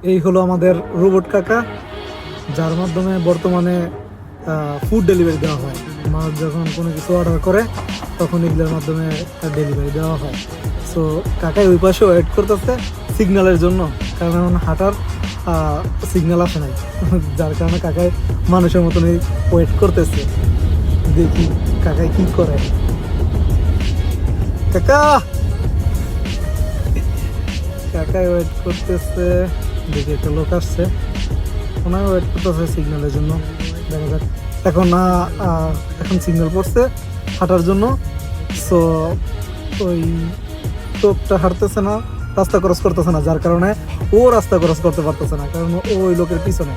এই হলো আমাদের রোবট কাকা, যার মাধ্যমে বর্তমানে ফুড ডেলিভারি দেওয়া হয়। মানুষ যখন কোনো কিছু অর্ডার করে তখন এগুলোর মাধ্যমে ডেলিভারি দেওয়া হয়। সো কাকাই ওই পাশে ওয়েট করতেছে সিগন্যালের জন্য, কারণ এখন হাঁটার সিগন্যাল আসে নাই যার কারণে কাকাই মানুষের মতনই ওয়েট করতেছে। দেখি কাকাই কি করে। কাকা, কাকাই ওয়েট করতেছে। দেখি একটা লোক আসছে, ওনার ওয়েট করতেছে সিগন্যালের জন্য। দেখা যাক। এখন এখন সিগন্যাল পড়ছে হাঁটার জন্য। সো ওই লোকটা হাঁটতেছে না, রাস্তা ক্রস করতেছে না, যার কারণে ও রাস্তা ক্রস করতে পারতেছে না, কারণ ও ওই লোকের পিছনে।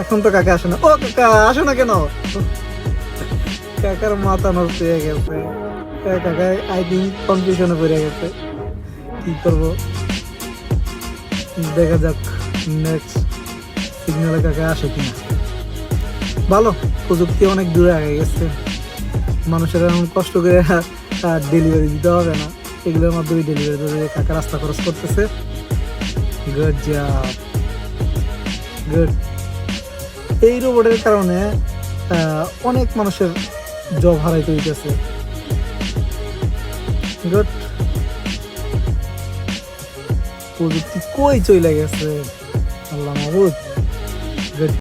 এখন তো কাকা আসে না। ও কাকা আসো না কেন? কাকার মাথা নষ্ট হয়ে গেছে। কাকা আই থিঙ্ক কনফিউশনে পড়ে গেছে। কি করব, দেখা যাক নেক্সট সিগন্যালে কাকা আসে কিনা। ভালো, প্রযুক্তি অনেক দূরে আগে গেছে। মানুষের এমন কষ্ট করে ডেলিভারি দিতে হবে না, এগুলোর মাধ্যমে ডেলিভারি করে কাকা রাস্তা খরচ করতেছে। Good job, good. এই রোবটের কারণে অনেক মানুষের জব হারাইতে হইতেছে। গুড। প্রযুক্তি কই চলে গেছে, আল্লাহ মাহবুদ। গুড।